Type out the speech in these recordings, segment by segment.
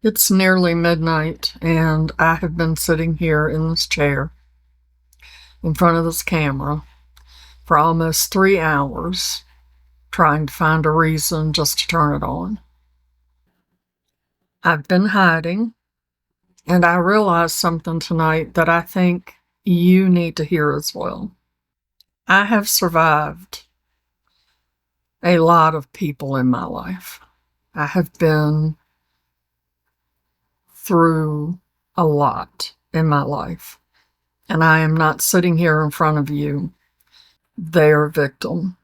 It's nearly midnight, and I have been sitting here in this chair in front of this camera for almost 3 hours trying to find a reason just to turn it on. I've been hiding, and I realized something tonight that I think you need to hear as well. I have survived a lot of people in my life. I have been through a lot in my life. And I am not sitting here in front of you, their victim.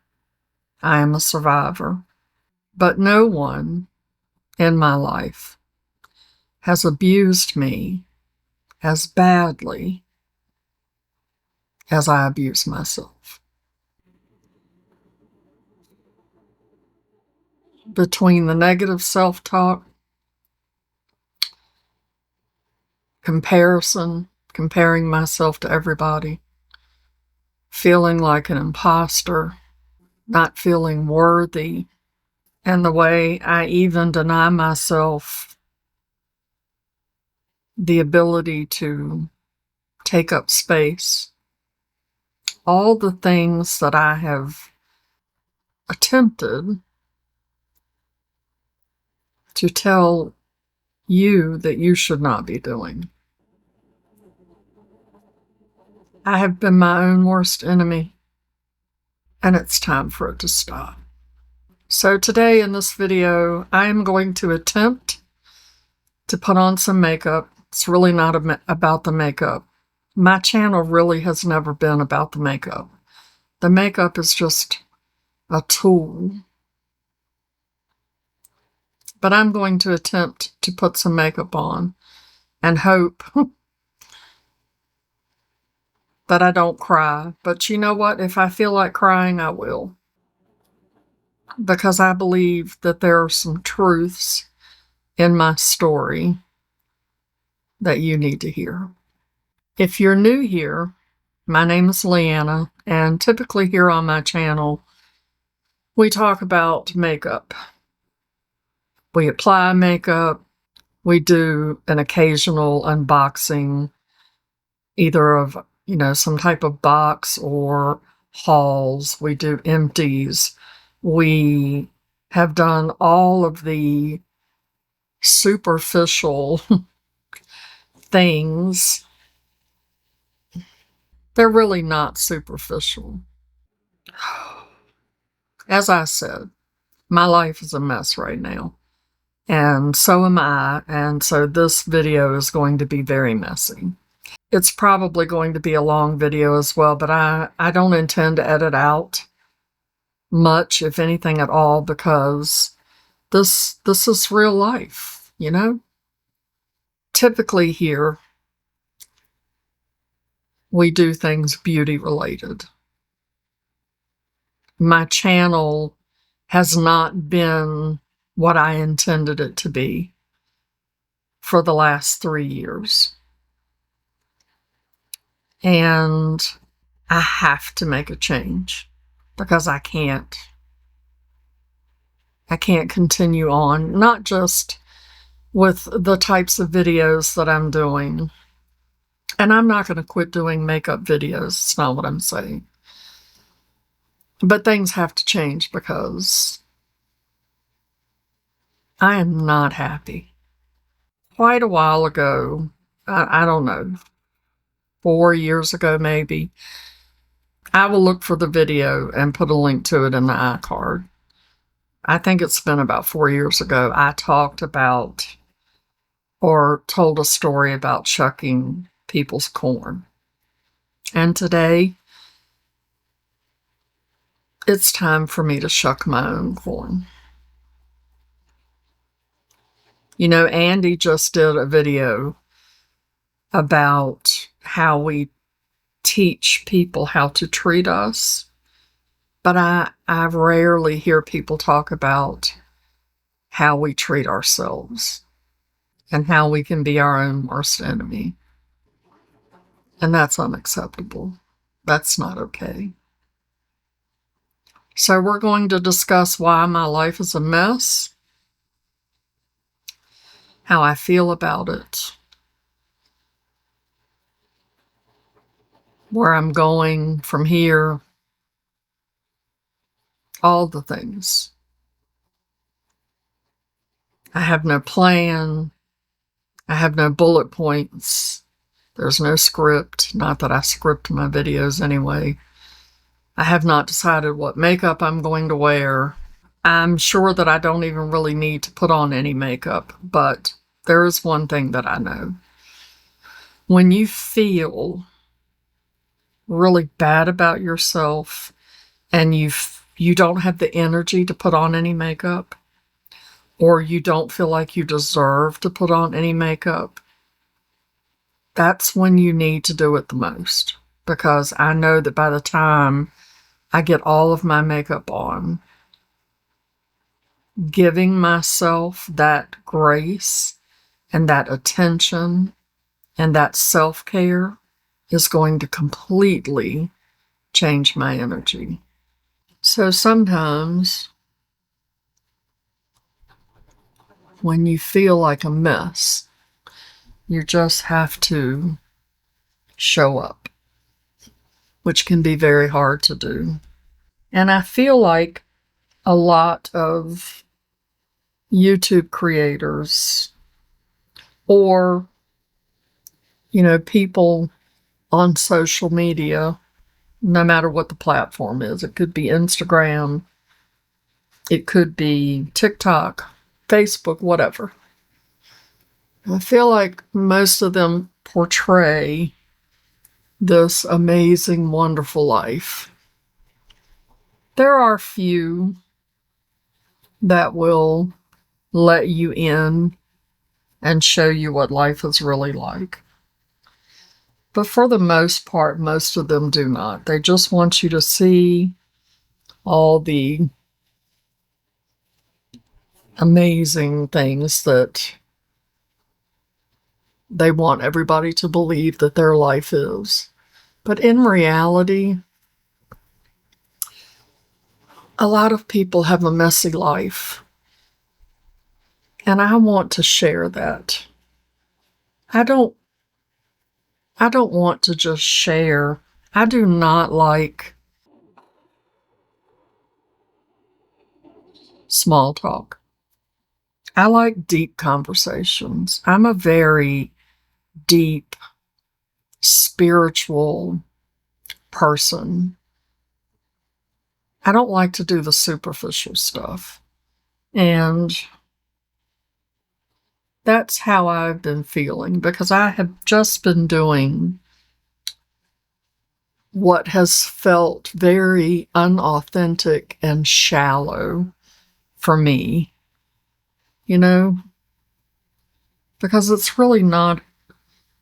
I am a survivor. But no one in my life has abused me as badly as I abuse myself. Between the negative self-talk, comparison, comparing myself to everybody, feeling like an impostor, not feeling worthy, and the way I even deny myself the ability to take up space. All the things that I have attempted to tell you that you should not be doing. I have been my own worst enemy, and it's time for it to stop. So today in this video, I am going to attempt to put on some makeup. It's really not about the makeup. My channel really has never been about the makeup. The makeup is just a tool. But I'm going to attempt to put some makeup on and hope that I don't cry. But you know what? If I feel like crying, I will. Because I believe that there are some truths in my story that you need to hear. If you're new here, my name is Leanna, and typically here on my channel, we talk about makeup. We apply makeup. We do an occasional unboxing, either of, some type of box or hauls. We do empties. We have done all of the superficial things. They're really not superficial. As I said, my life is a mess right now. And so am I. And so this video is going to be very messy. It's probably going to be a long video as well, but I don't intend to edit out much, if anything at all, because this is real life, Typically here, we do things beauty related. My channel has not been what I intended it to be for the last 3 years. And I have to make a change because I can't continue on, not just with the types of videos that I'm doing. And I'm not going to quit doing makeup videos. It's not what I'm saying. But things have to change because I am not happy. Quite a while ago, I don't know, 4 years ago maybe, I will look for the video and put a link to it in the iCard. I think it's been about 4 years ago. I talked about or told a story about shucking people's corn. And today, it's time for me to shuck my own corn. Andy just did a video about how we teach people how to treat us. But I rarely hear people talk about how we treat ourselves and how we can be our own worst enemy. And that's unacceptable. That's not okay. So we're going to discuss why my life is a mess, how I feel about it, where I'm going from here, all the things. I have no plan. I have no bullet points. There's no script. Not that I script my videos anyway. I have not decided what makeup I'm going to wear. I'm sure that I don't even really need to put on any makeup, but there is one thing that I know. When you feel really bad about yourself and you don't have the energy to put on any makeup, or you don't feel like you deserve to put on any makeup, that's when you need to do it the most. Because I know that by the time I get all of my makeup on, giving myself that grace and that attention and that self-care is going to completely change my energy. So sometimes when you feel like a mess, you just have to show up, which can be very hard to do. And I feel like a lot of YouTube creators or, people on social media, no matter what the platform is, it could be Instagram, it could be TikTok, Facebook, whatever. I feel like most of them portray this amazing, wonderful life. There are few that will let you in and show you what life is really like. But for the most part, most of them do not. They just want you to see all the amazing things that they want everybody to believe that their life is. But in reality, a lot of people have a messy life. And I want to share that. I don't want to just share. I do not like small talk. I like deep conversations. I'm a very deep, spiritual person. I don't like to do the superficial stuff. And that's how I've been feeling, because I have just been doing what has felt very unauthentic and shallow for me, because it's really not,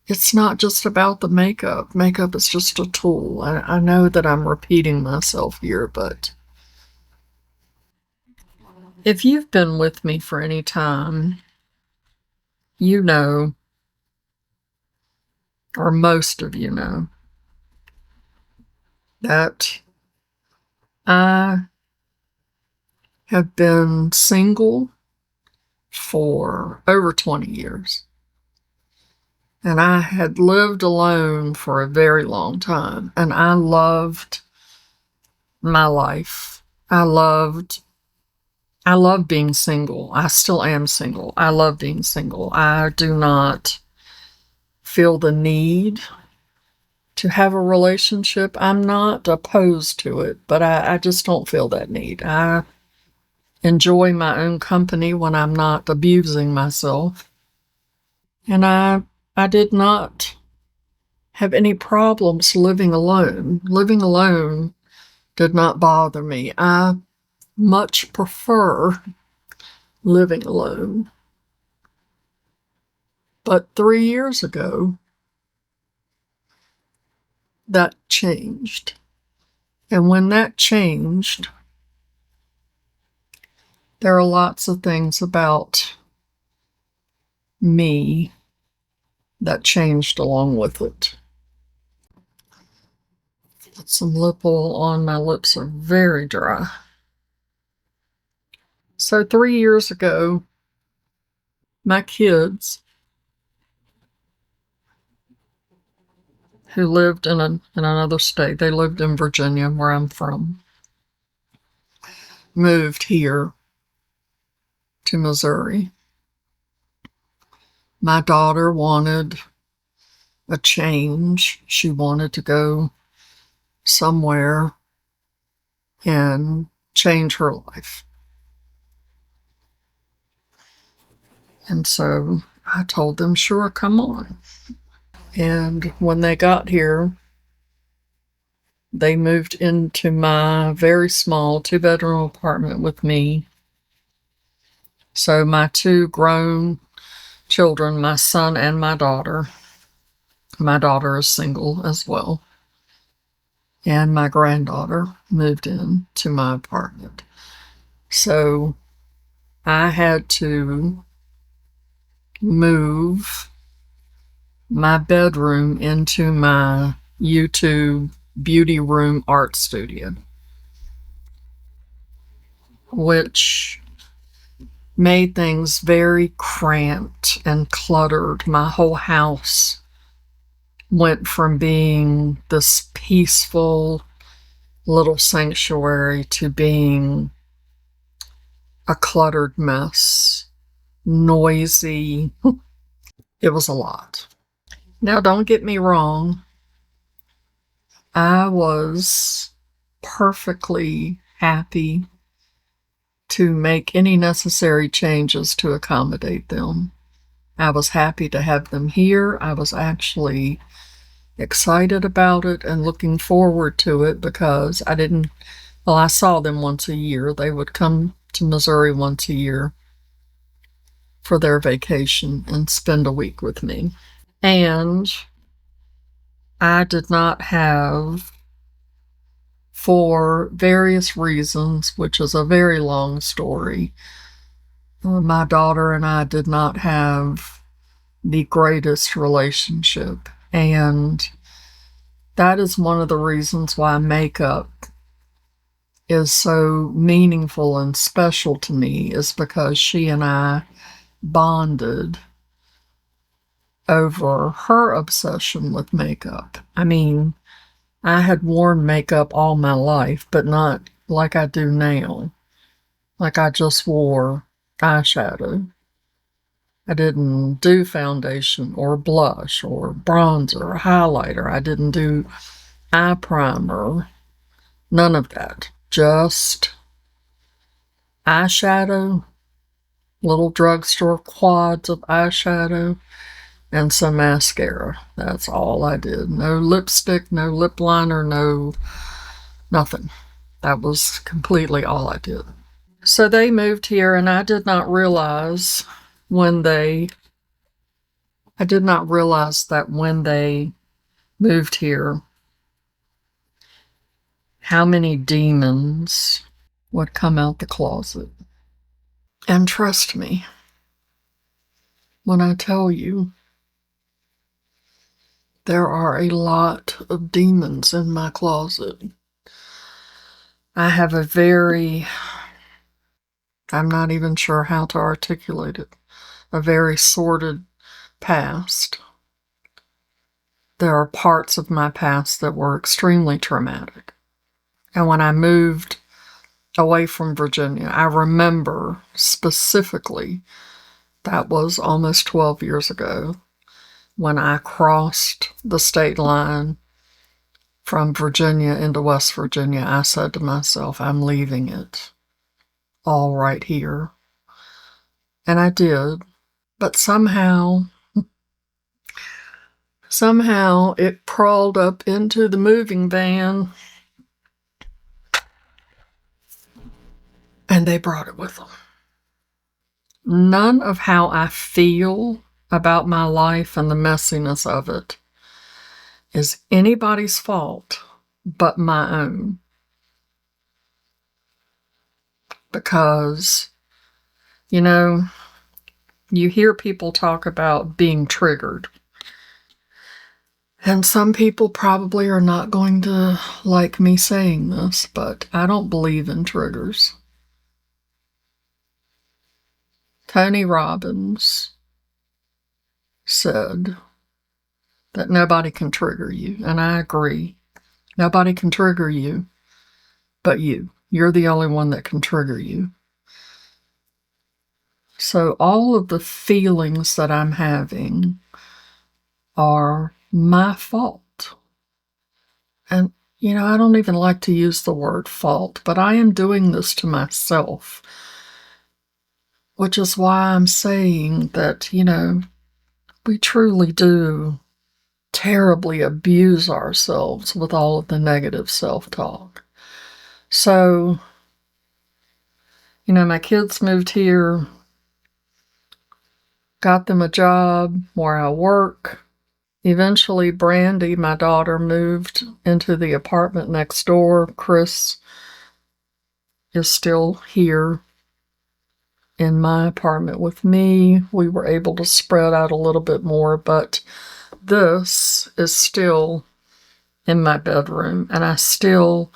it's not just about the makeup. Makeup is just a tool. I know that I'm repeating myself here, but if you've been with me for any time, you know, or most of you know, that I have been single for over 20 years. And I had lived alone for a very long time. And I loved my life. I loved being single. I still am single. I love being single. I do not feel the need to have a relationship. I'm not opposed to it, but I just don't feel that need. I enjoy my own company when I'm not abusing myself. And I did not have any problems living alone. Living alone did not bother me. I much prefer living alone. But 3 years ago, that changed. And when that changed, there are lots of things about me that changed along with it. Put some lip oil on. My lips are very dry. So 3 years ago, My kids, who lived in another state, they lived in Virginia, where I'm from, moved here to Missouri. My daughter wanted a change. She wanted to go somewhere and change her life. And so I told them, sure, come on. And when they got here, they moved into my very small 2-bedroom apartment with me. So my 2 grown children, my son and my daughter is single as well, and my granddaughter moved in to my apartment. So I had to move my bedroom into my YouTube beauty room art studio, which made things very cramped and cluttered. My whole house went from being this peaceful little sanctuary to being a cluttered mess, noisy. It was a lot. Now, don't get me wrong. I was perfectly happy to make any necessary changes to accommodate them. I was happy to have them here. I was actually excited about it and looking forward to it because I saw them once a year. They would come to Missouri once a year for their vacation and spend a week with me. And I did not have, for various reasons, which is a very long story, my daughter and I did not have the greatest relationship. And that is one of the reasons why makeup is so meaningful and special to me, is because she and I bonded over her obsession with makeup. I mean, I had worn makeup all my life, but not like I do now. Like I just wore eyeshadow. I didn't do foundation or blush or bronzer or highlighter. I didn't do eye primer. None of that. Just eyeshadow, little drugstore quads of eyeshadow, and some mascara. That's all I did. No lipstick, no lip liner, nothing. That was completely all I did. So they moved here, and I did not realize that when they moved here, how many demons would come out the closet. And trust me when I tell you, there are a lot of demons in my closet. I have I'm not even sure how to articulate it, a very sordid past. There are parts of my past that were extremely traumatic. And when I moved away from Virginia, I remember specifically, that was almost 12 years ago, when I crossed the state line from Virginia into West Virginia. I said to myself, I'm leaving it all right here. And I did. But somehow it crawled up into the moving van, and they brought it with them. None of how I feel about my life and the messiness of it is anybody's fault but my own. Because, you hear people talk about being triggered. And some people probably are not going to like me saying this, but I don't believe in triggers. Tony Robbins said that nobody can trigger you, and I agree. Nobody can trigger you but you. You're the only one that can trigger you. So all of the feelings that I'm having are my fault. And, I don't even like to use the word fault, but I am doing this to myself, which is why I'm saying that, we truly do terribly abuse ourselves with all of the negative self-talk. So, my kids moved here, got them a job where I work. Eventually, Brandy, my daughter, moved into the apartment next door. Chris is still here in my apartment with me. We were able to spread out a little bit more, but this is still in my bedroom, and I still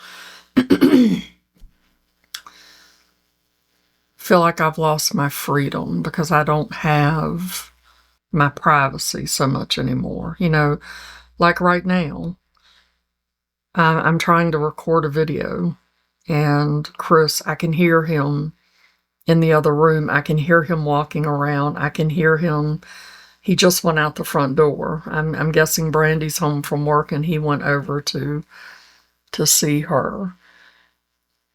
feel like I've lost my freedom because I don't have my privacy so much anymore. Like right now, I'm trying to record a video, and Chris, I can hear him in the other room. I can hear him walking around. I can hear him. He just went out the front door. I'm guessing Brandy's home from work, and he went over to see her.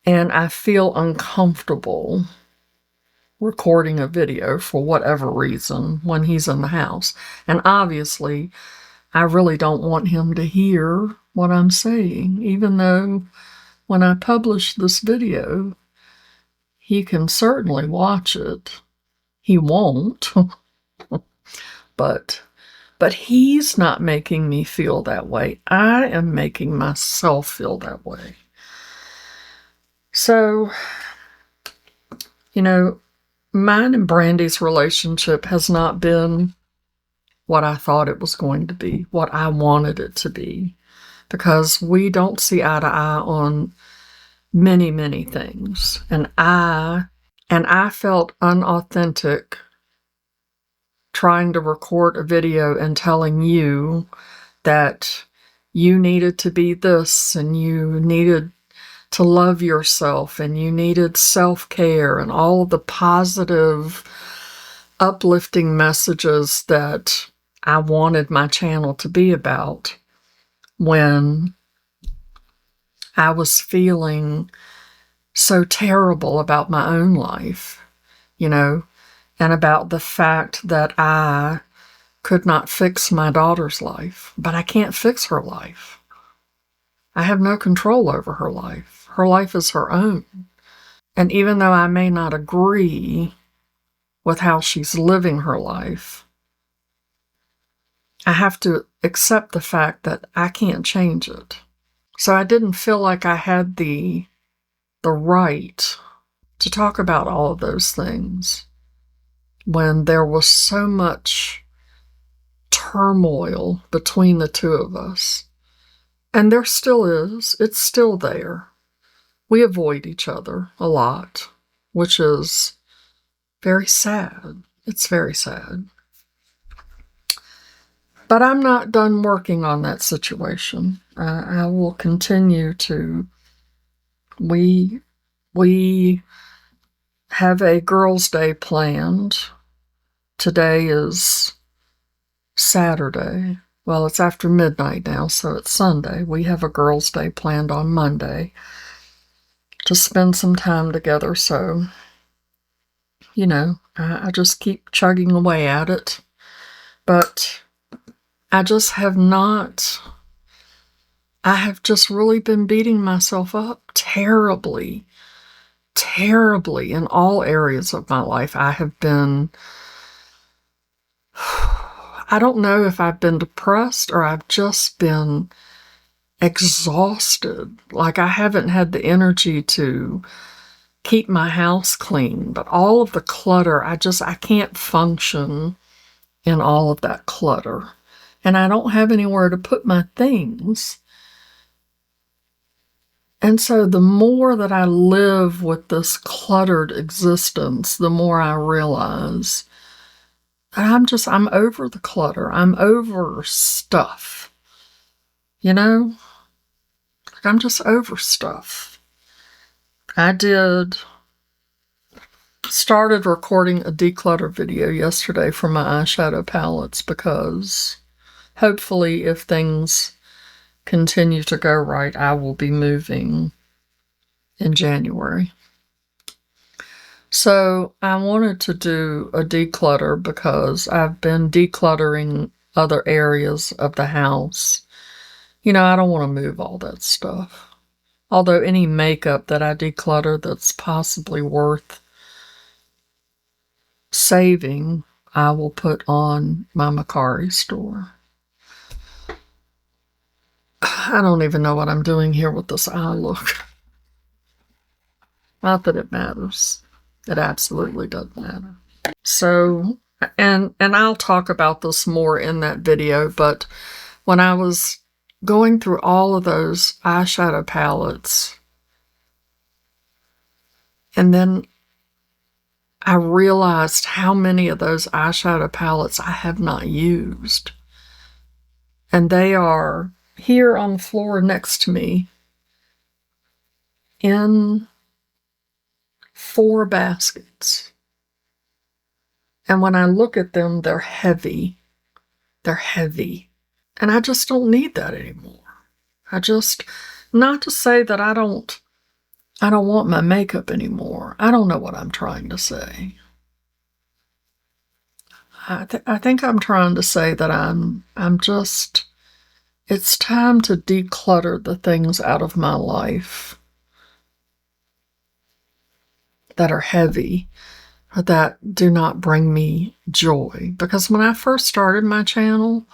And I feel uncomfortable recording a video for whatever reason when he's in the house. And obviously, I really don't want him to hear what I'm saying, even though when I publish this video, he can certainly watch it. He won't, but he's not making me feel that way. I am making myself feel that way. So, mine and Brandy's relationship has not been what I thought it was going to be, what I wanted it to be, because we don't see eye to eye on many, many things. And I felt unauthentic trying to record a video and telling you that you needed to be this, and you needed to love yourself, and you needed self-care, and all of the positive, uplifting messages that I wanted my channel to be about, when I was feeling so terrible about my own life, and about the fact that I could not fix my daughter's life. But I can't fix her life. I have no control over her life. Her life is her own. And even though I may not agree with how she's living her life, I have to accept the fact that I can't change it. So I didn't feel like I had the right to talk about all of those things when there was so much turmoil between the two of us. And there still is. It's still there. We avoid each other a lot, which is very sad. It's very sad. But I'm not done working on that situation. I will continue to. We have a girls' day planned. Today is Saturday. Well, it's after midnight now, so it's Sunday. We have a girls' day planned on Monday to spend some time together. So, I just keep chugging away at it. But I just have not. I have just really been beating myself up terribly, terribly in all areas of my life. I have been. I don't know if I've been depressed or I've just been exhausted. Like I haven't had the energy to keep my house clean, but all of the clutter, I can't function in all of that clutter. And I don't have anywhere to put my things. And so the more that I live with this cluttered existence, the more I realize I'm over the clutter. I'm over stuff. You know? Like, I'm just over stuff. I started recording a declutter video yesterday for my eyeshadow palettes because hopefully if things continue to go right, I will be moving in January. So I wanted to do a declutter because I've been decluttering other areas of the house. I don't want to move all that stuff. Although any makeup that I declutter that's possibly worth saving, I will put on my Macari store. I don't even know what I'm doing here with this eye look. Not that it matters. It absolutely doesn't matter. So, and I'll talk about this more in that video, but when I was going through all of those eyeshadow palettes, and then I realized how many of those eyeshadow palettes I have not used. And they are here on the floor next to me in 4 baskets. And when I look at them, they're heavy. They're heavy. And I just don't need that anymore. Not to say that I don't want my makeup anymore. I don't know what I'm trying to say. I think I'm trying to say that it's time to declutter the things out of my life that are heavy, or that do not bring me joy. Because when I first started my channel,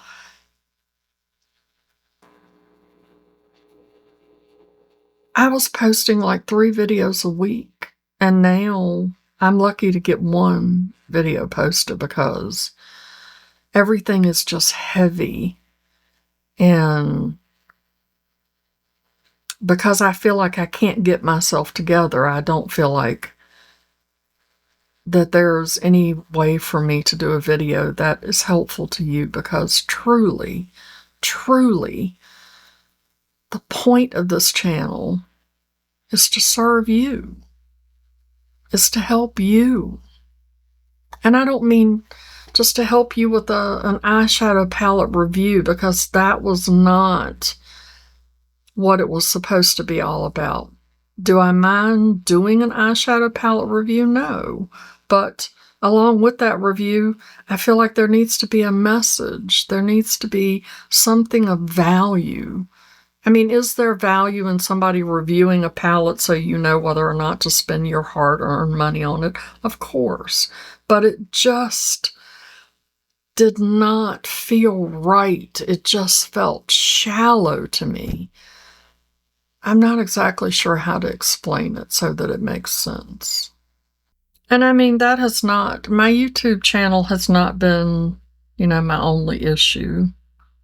I was posting like 3 videos a week. And now I'm lucky to get 1 video posted because everything is just heavy. And because I feel like I can't get myself together, I don't feel like that there's any way for me to do a video that is helpful to you, because truly, truly, the point of this channel is to serve you, is to help you. And I don't mean just to help you with an eyeshadow palette review, because that was not what it was supposed to be all about. Do I mind doing an eyeshadow palette review? No. But along with that review, I feel like there needs to be a message. There needs to be something of value. I mean, is there value in somebody reviewing a palette so you know whether or not to spend your hard-earned money on it? Of course. But it just did not feel right. It just felt shallow to me. I'm not exactly sure how to explain it so that it makes sense. And I mean, my YouTube channel has not been, my only issue.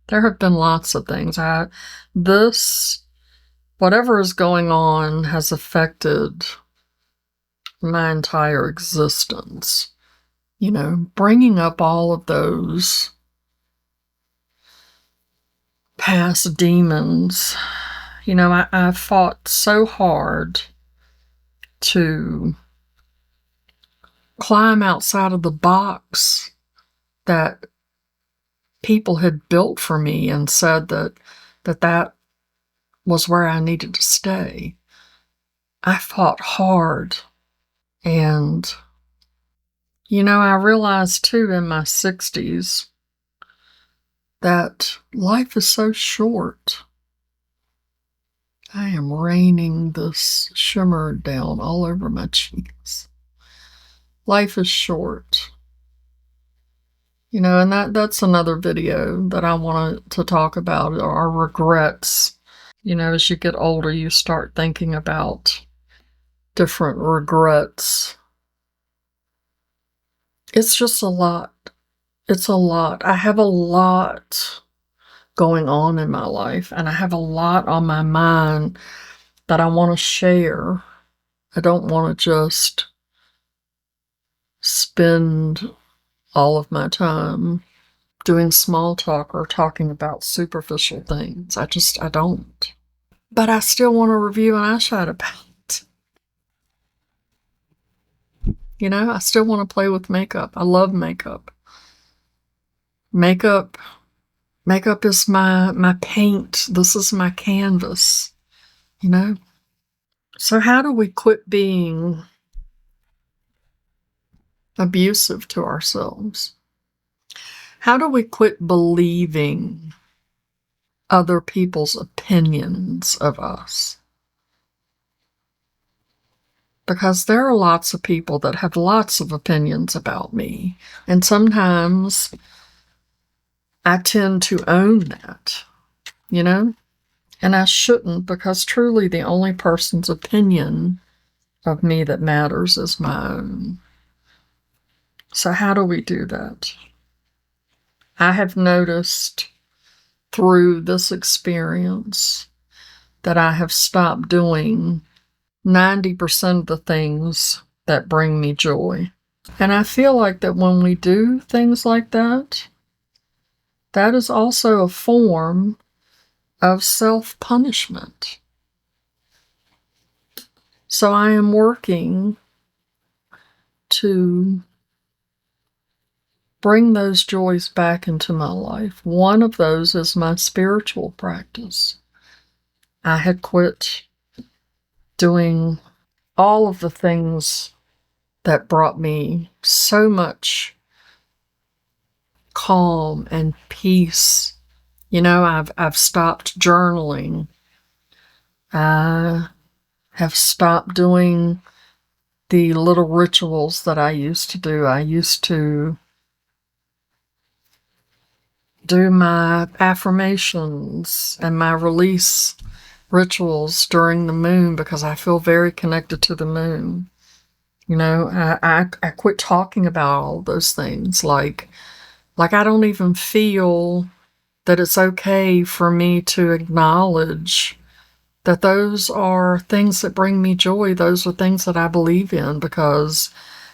There have been lots of things. Whatever is going on has affected my entire existence. Bringing up all of those past demons. I fought so hard to climb outside of the box that people had built for me and said that was where I needed to stay. I fought hard. And, I realized too in my 60s that life is so short. I am raining this shimmer down all over my cheeks. Life is short. And that's another video that I wanted to talk about, are regrets. As you get older, you start thinking about different regrets. It's just a lot. It's a lot. I have a lot going on in my life, and I have a lot on my mind that I want to share. I don't want to just spend all of my time doing small talk or talking about superficial things. I don't. But I still want to review an eyeshadow palette. You know, I still want to play with makeup. I love makeup. Makeup is my paint. This is my canvas, you know? So how do we quit being abusive to ourselves? How do we quit believing other people's opinions of us? Because there are lots of people that have lots of opinions about me. And sometimes I tend to own that, you know? And I shouldn't, because truly the only person's opinion of me that matters is my own. So how do we do that? I have noticed through this experience that I have stopped doing 90% of the things that bring me joy. And I feel like that when we do things like that, that is also a form of self-punishment. So I am working to bring those joys back into my life. One of those is my spiritual practice. I had quit doing all of the things that brought me so much calm and peace. You know, I've stopped journaling. I have stopped doing the little rituals that I used to do. I used to do my affirmations and my release rituals during the moon because I feel very connected to the moon. You know, I quit talking about all those things. Like I don't even feel that it's okay for me to acknowledge that those are things that bring me joy. Those are things that I believe in because,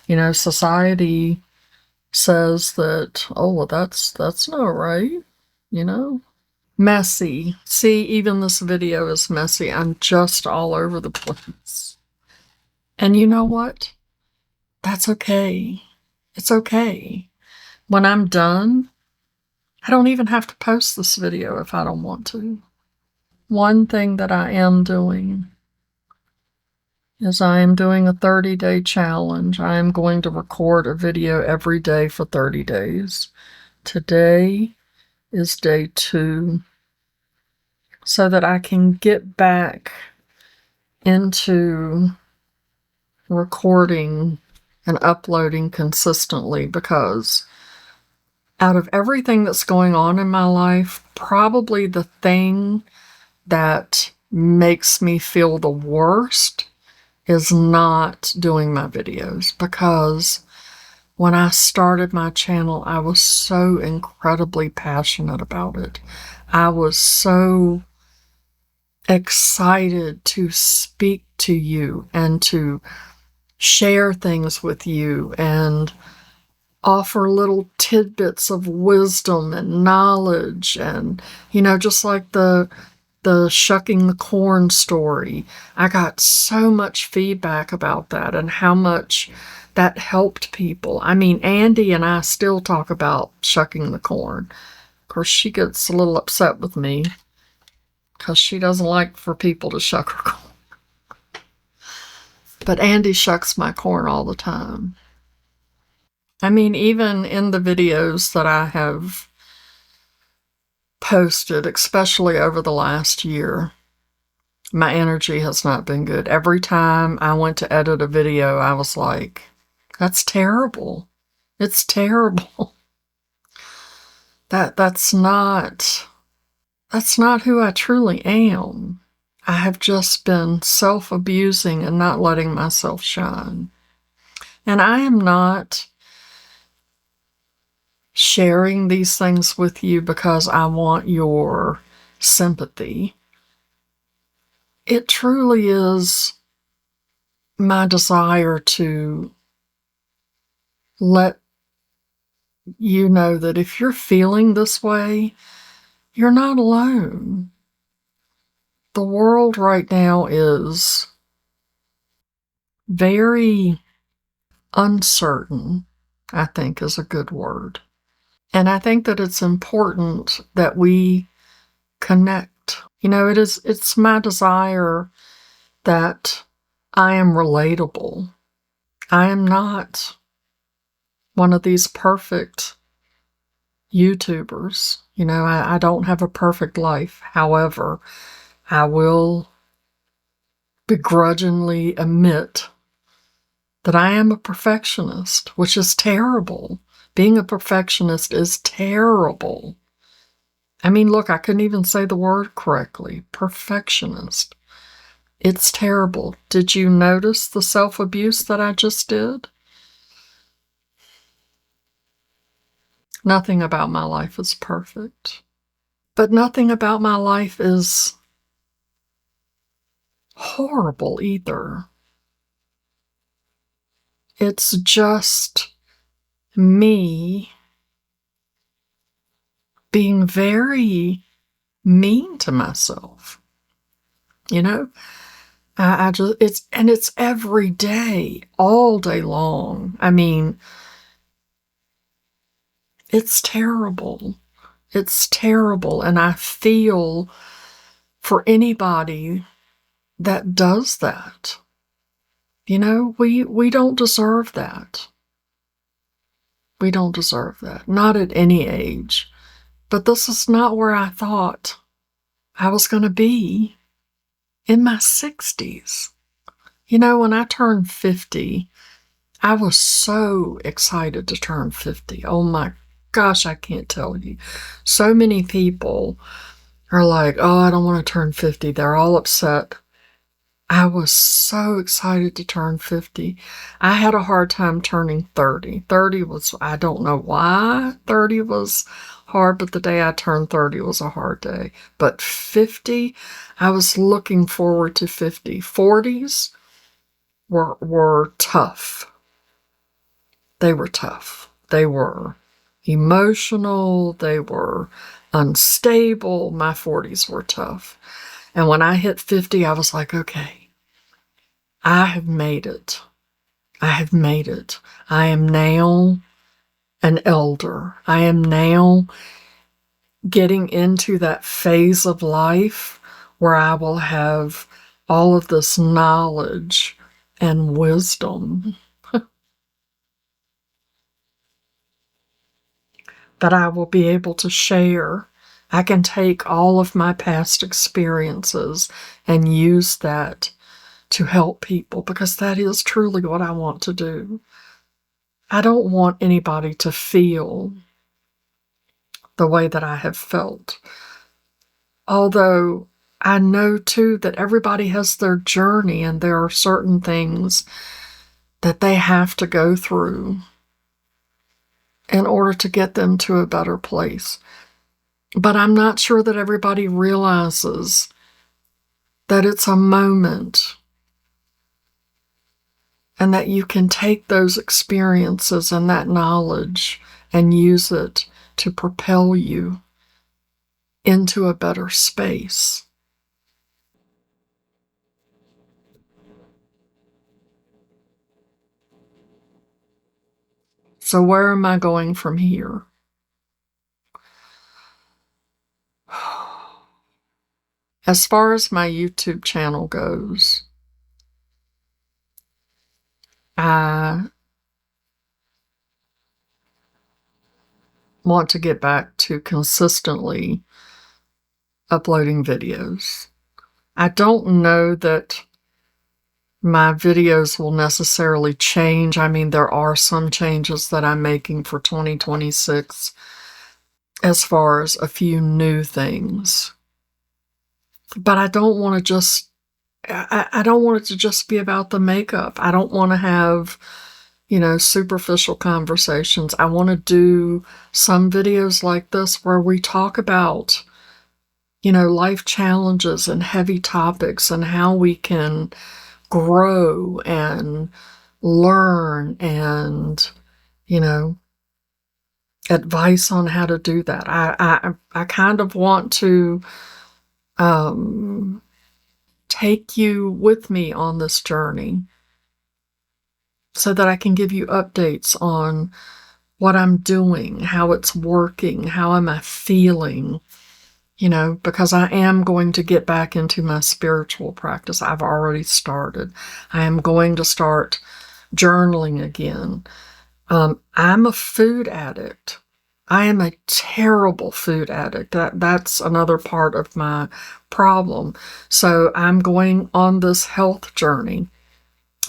you know, society says that, oh, well, that's not right, you know? Messy. See, even this video is messy. I'm just all over the place. And you know what? That's okay. It's okay. When I'm done, I don't even have to post this video if I don't want to. One thing that I am doing is I am doing a 30-day challenge. I am going to record a video every day for 30 days. Today is day 2, so that I can get back into recording and uploading consistently, because out of everything that's going on in my life, probably the thing that makes me feel the worst is not doing my videos, because when I started my channel, I was so incredibly passionate about it. I was so excited to speak to you and to share things with you and offer little tidbits of wisdom and knowledge. And, you know, just like the shucking the corn story, I got so much feedback about that and how much that helped people. I mean, Andy and I still talk about shucking the corn. Of course, she gets a little upset with me because she doesn't like for people to shuck her corn. But Andy shucks my corn all the time. I mean, even in the videos that I have posted, especially over the last year, my energy has not been good. Every time I went to edit a video, I was like, that's terrible. It's terrible. That's not who I truly am. I have just been self-abusing and not letting myself shine. And I am not sharing these things with you because I want your sympathy. It truly is my desire to let you know that if you're feeling this way, you're not alone. The world right now is very uncertain, I think is a good word. And I think that it's important that we connect. You know, it's my desire that I am relatable. I am not one of these perfect YouTubers. You know, I don't have a perfect life. However, I will begrudgingly admit that I am a perfectionist, which is terrible. Being a perfectionist is terrible. I mean, look, I couldn't even say the word correctly. Perfectionist. It's terrible. Did you notice the self-abuse that I just did? Nothing about my life is perfect. But nothing about my life is horrible either. It's just me being very mean to myself. You know, I just, it's every day, all day long. I mean, it's terrible. It's terrible. And I feel for anybody that does that. You know, we don't deserve that. We don't deserve that. Not at any age. But this is not where I thought I was going to be in my 60s. You know, when I turned 50, I was so excited to turn 50. Oh my gosh, I can't tell you. So many people are like, oh, I don't want to turn 50. They're all upset. I was so excited to turn 50. I had a hard time turning 30. 30 was, I don't know why 30 was hard, but the day I turned 30 was a hard day. But 50, I was looking forward to 50. 40s were tough. They were tough. They were emotional. They were unstable. My 40s were tough. And when I hit 50, I was like, okay, I have made it. I have made it. I am now an elder. I am now getting into that phase of life where I will have all of this knowledge and wisdom that I will be able to share. I can take all of my past experiences and use that to help people because that is truly what I want to do. I don't want anybody to feel the way that I have felt. Although I know too that everybody has their journey and there are certain things that they have to go through in order to get them to a better place. But I'm not sure that everybody realizes that it's a moment and that you can take those experiences and that knowledge and use it to propel you into a better space. So where am I going from here? As far as my YouTube channel goes, I want to get back to consistently uploading videos. I don't know that my videos will necessarily change. I mean, there are some changes that I'm making for 2026 as far as a few new things. But I don't want to just, I don't want it to just be about the makeup. I don't want to have, you know, superficial conversations. I want to do some videos like this where we talk about, you know, life challenges and heavy topics and how we can grow and learn and, you know, advice on how to do that. I kind of want to take you with me on this journey so that I can give you updates on what I'm doing, how it's working, how am I feeling, because I am going to get back into my spiritual practice. I've already started. I am going to start journaling again. I'm a food addict. I am a terrible food addict. That's another part of my problem. So I'm going on this health journey.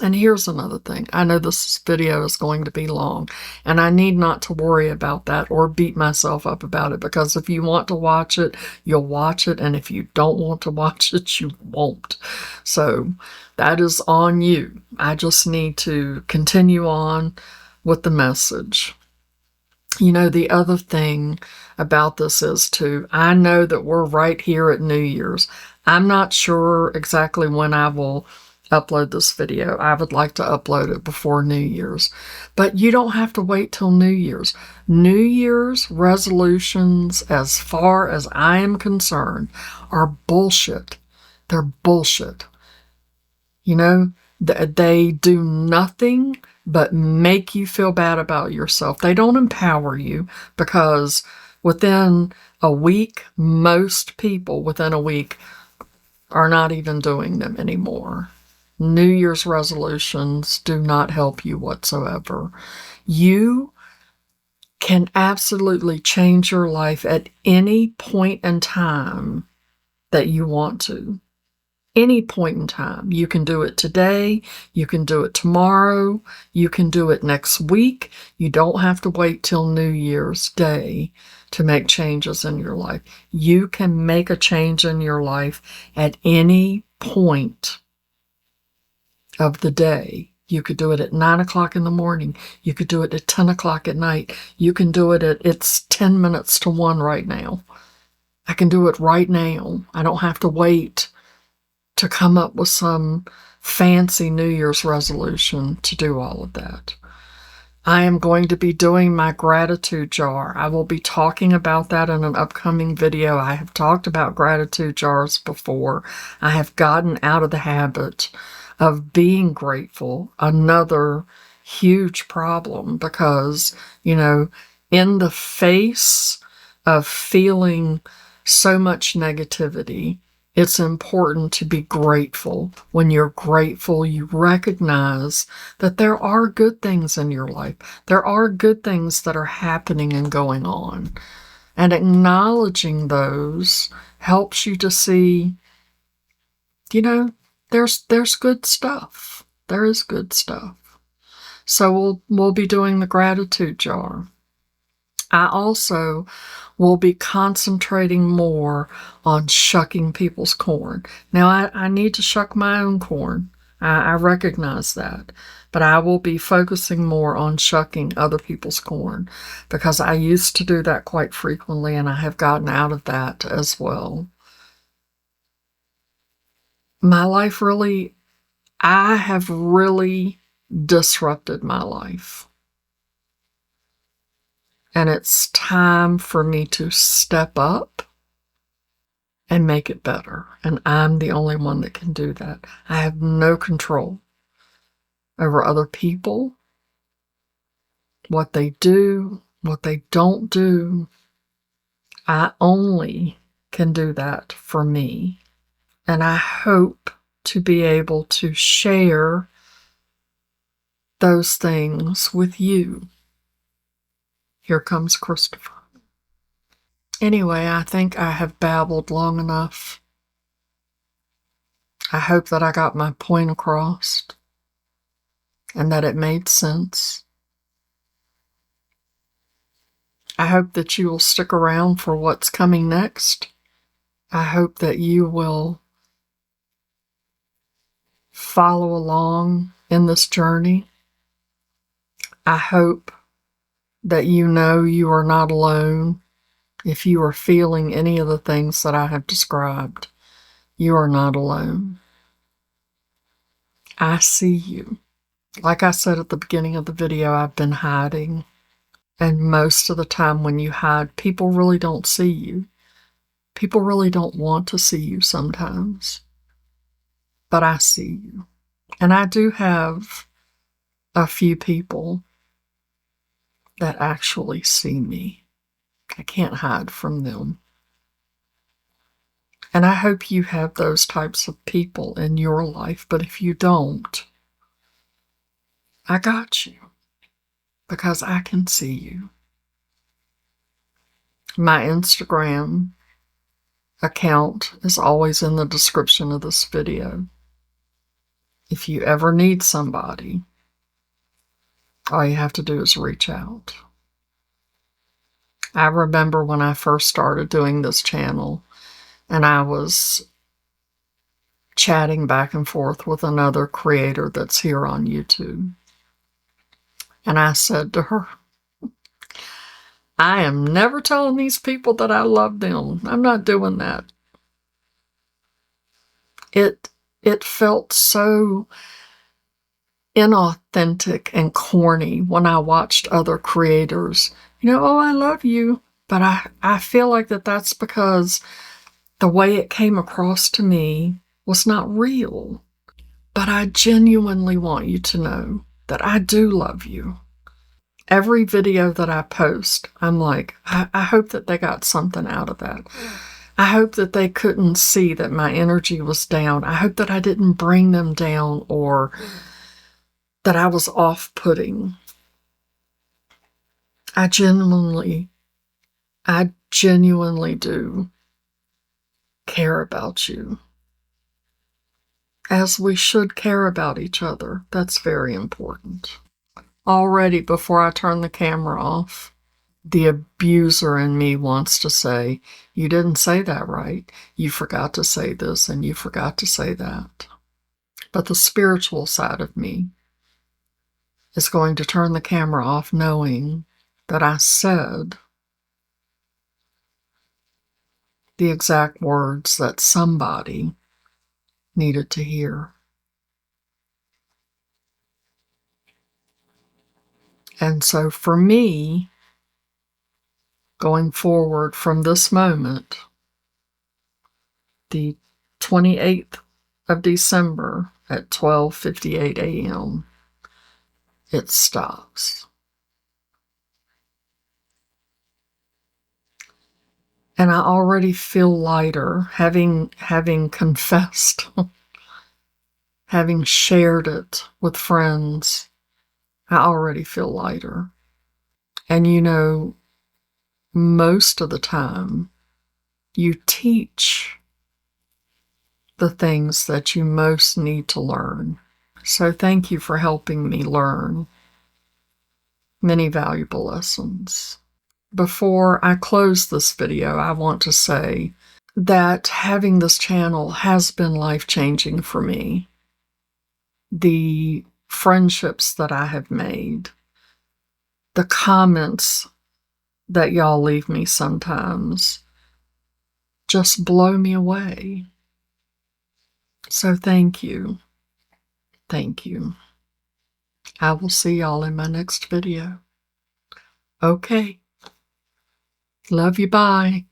And here's another thing. I know this video is going to be long, and I need not to worry about that or beat myself up about it, because if you want to watch it, you'll watch it, and if you don't want to watch it, you won't. So that is on you. I just need to continue on with the message. The other thing about this is, too, I know that we're right here at New Year's. I'm not sure exactly when I will upload this video. I would like to upload it before New Year's, but you don't have to wait till New Year's. New Year's resolutions, as far as I am concerned, are bullshit. They're bullshit. They do nothing but make you feel bad about yourself. They don't empower you, because within a week, most people within a week are not even doing them anymore. New Year's resolutions do not help you whatsoever. You can absolutely change your life at any point in time that you want to. Any point in time. You can do it today. You can do it tomorrow. You can do it next week. You don't have to wait till New Year's Day to make changes in your life. You can make a change in your life at any point of the day. You could do it at 9 o'clock in the morning. You could do it at 10 o'clock at night. You can do it it's 10 minutes to 1 right now. I can do it right now. I don't have to wait to come up with some fancy New Year's resolution to do all of that. I am going to be doing my gratitude jar. I will be talking about that in an upcoming video. I have talked about gratitude jars before. I have gotten out of the habit of being grateful. Another huge problem, because, in the face of feeling so much negativity, it's important to be grateful. When you're grateful, you recognize that there are good things in your life. There are good things that are happening and going on. And acknowledging those helps you to see, there's good stuff. There is good stuff. So we'll be doing the gratitude jar. I also will be concentrating more on shucking people's corn. Now, I need to shuck my own corn. I recognize that. But I will be focusing more on shucking other people's corn, because I used to do that quite frequently, and I have gotten out of that as well. I have really disrupted my life. And it's time for me to step up and make it better. And I'm the only one that can do that. I have no control over other people, what they do, what they don't do. I only can do that for me. And I hope to be able to share those things with you. Here comes Christopher. Anyway, I think I have babbled long enough. I hope that I got my point across and that it made sense. I hope that you will stick around for what's coming next. I hope that you will follow along in this journey. I hope that you know you are not alone. If you are feeling any of the things that I have described, you are not alone. I see you. Like I said at the beginning of the video, I've been hiding. And most of the time when you hide, people really don't see you. People really don't want to see you sometimes. But I see you. And I do have a few people that actually see me. I can't hide from them. And I hope you have those types of people in your life. But if you don't, I got you. Because I can see you. My Instagram account is always in the description of this video. If you ever need somebody, all you have to do is reach out. I remember when I first started doing this channel and I was chatting back and forth with another creator that's here on YouTube. And I said to her, I am never telling these people that I love them. I'm not doing that. It felt so inauthentic and corny when I watched other creators. Oh, I love you. But I feel like that's because the way it came across to me was not real. But I genuinely want you to know that I do love you. Every video that I post, I'm like, I hope that they got something out of that. I hope that they couldn't see that my energy was down. I hope that I didn't bring them down or that I was off-putting. I genuinely do care about you. As we should care about each other. That's very important. Already, before I turn the camera off, the abuser in me wants to say, you didn't say that right. You forgot to say this and you forgot to say that. But the spiritual side of me is going to turn the camera off knowing that I said the exact words that somebody needed to hear. And so for me, going forward from this moment, the 28th of December at 12:58 a.m., it stops. And I already feel lighter having confessed, having shared it with friends. I already feel lighter. And most of the time, you teach the things that you most need to learn. So thank you for helping me learn many valuable lessons. Before I close this video, I want to say that having this channel has been life-changing for me. The friendships that I have made, the comments that y'all leave me sometimes just blow me away. So thank you. Thank you. I will see y'all in my next video. Okay. Love you. Bye.